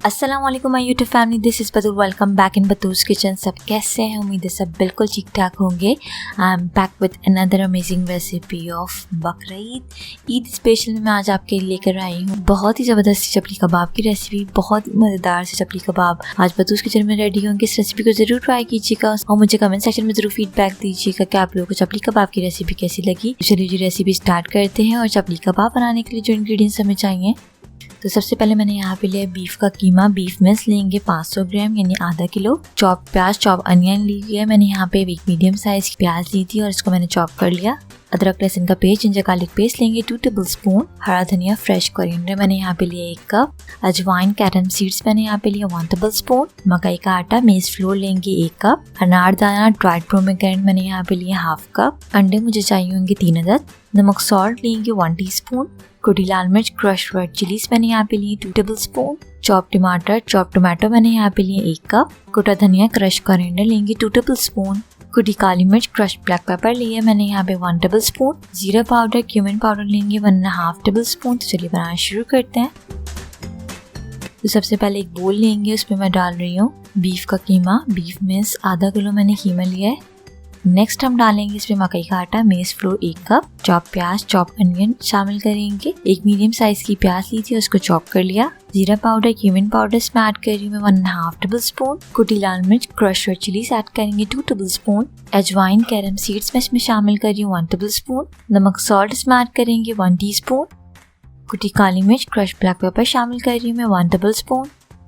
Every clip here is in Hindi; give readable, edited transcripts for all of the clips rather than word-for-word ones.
अस्सलाम वालेकुम my YouTube family, this is Batool. Welcome back in Batool's kitchen. सब कैसे हैं? उम्मीद है सब बिल्कुल ठीक ठाक होंगे। I am back with another amazing recipe of बकरा ईद स्पेशल में मैं आज आपके लिए लेकर आई हूँ बहुत ही ज़बरदस्त चपली कबाब की रेसिपी। बहुत ही मज़ेदार से चपली कबाब आज बतूल्स किचन में रेडी होंगे। इस रेसिपी को ज़रूर ट्राई कीजिएगा और मुझे कमेंट सेक्शन में ज़रूर फीडबैक दीजिएगा कि आप लोगों को चपली कबाब की रेसिपी कैसी लगी। चलिए जी रेसिपी स्टार्ट करते हैं। और चपली कबाब बनाने के लिए जो इंग्रेडिएंट्स हमें चाहिए, तो सबसे पहले मैंने यहाँ पे लिया बीफ का कीमा। बीफ मिंस लेंगे 500 ग्राम यानी आधा किलो। चॉप प्याज, चॉप अनियन ली है। मैंने यहाँ पे एक मीडियम साइज की प्याज ली थी और इसको मैंने चॉप कर लिया। अदरक लहसुन का पेस्ट, जिंजर गार्लिक पेस्ट लेंगे 2 टेबलस्पून। हरा धनिया, फ्रेश कोरिएंडर मैंने यहाँ पे लिया 1 कप। अजवाइन, कैरम सीड्स मैंने यहाँ पे लिया 1 टेबलस्पून। मकई का आटा, मेज फ्लोर लेंगे 1 कप। अनार दाना, ड्राइड पोमेग्रेनेट मैंने यहाँ पे लिया 1/2 कप। अंडे मुझे चाहिए होंगे 3 अदद। नमक सॉल्ट लेंगे 1 टीस्पून। कुटी लाल मिर्च, क्रश रेड चिलीज मैंने यहाँ पे लिए 2 टेबलस्पून। चॉप टमाटर, चॉप टमाटो मैंने यहाँ पे लिए 1 कप। कुटा धनिया, क्रश कोरिएंडर लेंगे 2 टेबलस्पून। कुटी काली मिर्च, क्रश ब्लैक पेपर लिए मैंने यहाँ पे 1 टेबलस्पून। जीरा पाउडर, क्यूमिन पाउडर लेंगे 1.5 टेबलस्पून। तो चलिए बनाना शुरू करते हैं। तो सबसे पहले एक बोल लेंगे, उसमें मैं डाल रही हूँ बीफ का कीमा। बीफ मिंस आधा किलो मैंने कीमा लिया है। नेक्स्ट हम डालेंगे इसमें मकई का आटा, मेज फ्लोर 1 कप। चॉप प्याज, चॉप अनियन शामिल करेंगे। एक मीडियम साइज की प्याज ली थी, उसको चॉप कर लिया। जीरा पाउडर, क्यूमिन पाउडर इसमें ऐड कर रही हूँ मैं 1.5 टेबलस्पून। कुटी लाल मिर्च, क्रश रेड चिलीज ऐड करेंगे 2 टेबलस्पून। अजवाइन, कैरम सीड्स मैं इसमें शामिल कर रही हूँ 1 टेबलस्पून। नमक सॉल्ट इसमें ऐड करेंगे 1 टीस्पून। कुटी काली मिर्च, क्रश ब्लैक पेपर शामिल कर रही हूँ मैं 1 टेबलस्पून।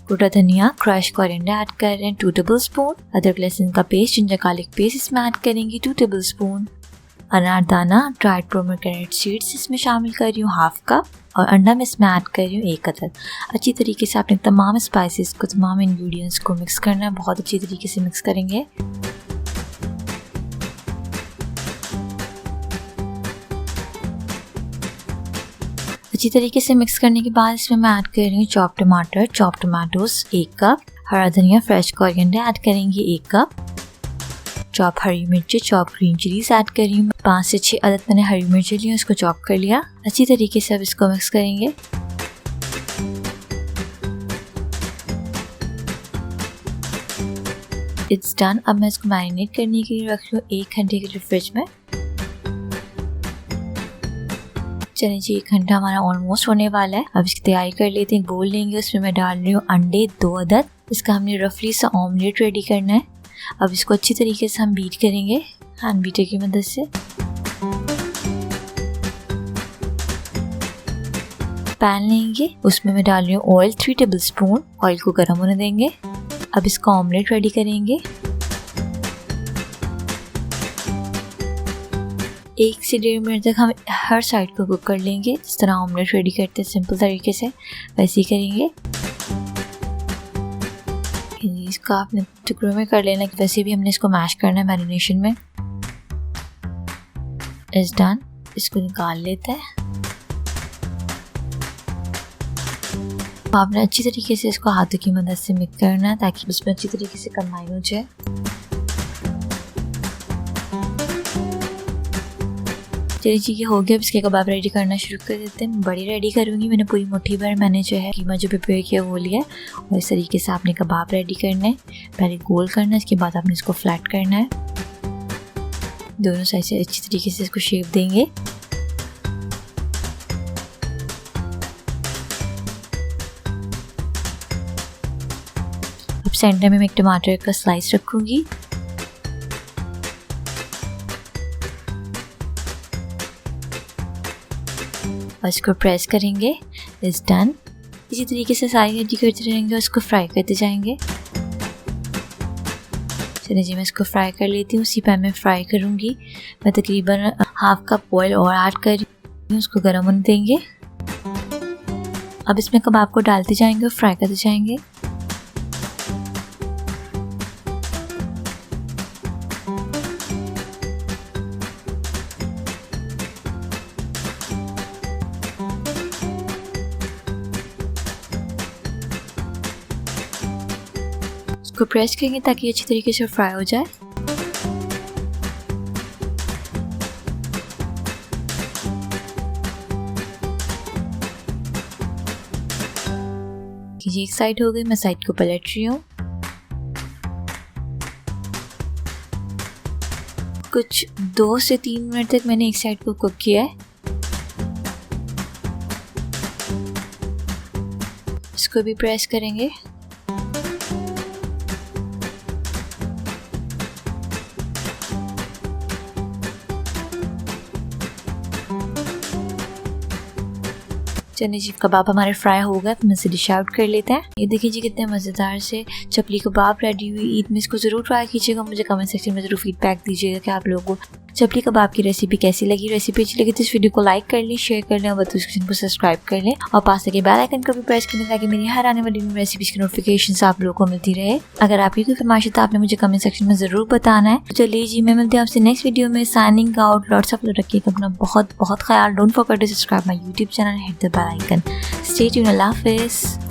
कुटा धनिया, क्रश कोरिएंडर ऐड कर रहे हैं 2 टेबलस्पून। अदरक लहसुन का पेस्ट, जिंजर गार्लिक पेस्ट इसमें ऐड करेंगे 2 टेबलस्पून। अनार दाना, ड्राइड पोमेग्रेनेट सीड्स इसमें शामिल कर रही हूँ 1/2 कप। और अंडा मैं इसमें ऐड कर रही हूँ 1 अदद। अच्छी तरीके से आपने तमाम स्पाइसेस को, तमाम इंग्रेडिएंट्स को मिक्स करना है। बहुत अच्छी तरीके से मिक्स करेंगे। अच्छी तरीके से मिक्स करने के बाद इसमें मैं ऐड कर रही हूँ चॉप टमाटर, चॉप टमाटोस 1 कप। हरा धनिया, फ्रेश कोरिएंडर ऐड करेंगे 1 कप। चॉप हरी मिर्ची, चॉप ग्रीन चिलीज ऐड कर रही हूँ 5 से 6 अदद मैंने हरी मिर्ची ली, उसको चॉप कर लिया। अच्छी तरीके से अब इसको मिक्स करेंगे। It's done. अब मैं इसको मैरिनेट करने के लिए रख रही हूँ 1 घंटे के लिए फ्रिज में। चलिए जी 1 घंटा हमारा ऑलमोस्ट होने वाला है। अब इसकी तैयारी कर लेते हैं। बोल लेंगे, उसमें मैं डाल रही हूँ अंडे 2 अदद। इसका हमने रफली सा ऑमलेट रेडी करना है। अब इसको अच्छी तरीके से हम बीट करेंगे हैंड बीटर की मदद से। पैन लेंगे, उसमें मैं डाल रही हूँ ऑयल 3 टेबलस्पून। ऑयल को गर्म होने देंगे। अब इसका ऑमलेट रेडी करेंगे। 1 से 1.5 मिनट तक हम हर साइड को कुक कर लेंगे। जिस तरह ऑमलेट रेडी करते हैं सिंपल तरीके से, वैसे ही करेंगे। इसको आपने टुकड़ों में कर लेना, वैसे भी हमने इसको मैश करना है मैरिनेशन में। It's done. इसको निकाल लेते हैं। आपने अच्छी तरीके से इसको हाथों की मदद से मिक्स करना है ताकि उसमें अच्छी तरीके से कंबाइन हो जाए। चलिए जी ये हो गया। अब इसके कबाब रेडी करना शुरू कर देते हैं। बड़ी रेडी करूँगी। मैंने पूरी मुट्ठी भर मैंने जो है कीमा जो प्रिपेयर किया वो लिया है। और इस तरीके से आपने कबाब रेडी करना है। पहले गोल करना है, इसके बाद आपने इसको फ्लैट करना है। दोनों साइड से अच्छी तरीके से इसको शेप देंगे। अब सेंटर में मैं एक टमाटर का स्लाइस रखूँगी। और इसको प्रेस करेंगे। It's done. इसी तरीके से सारी रेडी करते रहेंगे और इसको फ्राई करते जाएंगे। चलिए जी मैं इसको फ्राई कर लेती हूँ। उसी पैन में फ्राई करूँगी। मैं तकरीबन 1/2 कप ऑयल और ऐड कर रही हूँ। उसको गर्म होने देंगे। अब इसमें कबाब को डालते जाएंगे और फ्राई करते जाएंगे। इसको प्रेस करेंगे ताकि अच्छी तरीके से फ्राई हो जाए। देखिए जी एक साइड हो गई, मैं साइड को पलट रही हूँ। कुछ 2 से 3 मिनट तक मैंने एक साइड को कुक किया है। इसको भी प्रेस करेंगे। चने जी कबाब हमारे फ्राई हो गए, तो इसे डिश आउट कर लेते हैं। ये देखिए जी कितने मज़ेदार से चपली कबाब रेडी हुई। ईद में इसको ज़रूर ट्राई कीजिएगा। मुझे कमेंट सेक्शन में ज़रूर फीडबैक दीजिएगा कि आप लोगों को चपली कबाब की रेसिपी कैसी लगी। रेसिपी अच्छी लगी तो इस वीडियो को लाइक कर लें, शेयर कर लें और बतूल किचन को सब्सक्राइब कर लें और पास के बेल आइकन को भी प्रेस कर लें ताकि मेरी हर आने वाली रेसिपीज की नोटिफिकेशन आप लोगों को मिलती रहे। अगर आपकी कोई फरमाइश है तो आपने मुझे कमेंट सेक्शन में ज़रूर बताना है। तो चलिए जी मैं मिलती हूँ आपसे नेक्स्ट वीडियो में। Signing out. Lots of love. रखिएगा अपना बहुत बहुत ख्याल। Don't forget to subscribe my YouTube channel, hit the bell icon. Stay tuned. अल्लाह हाफिज़।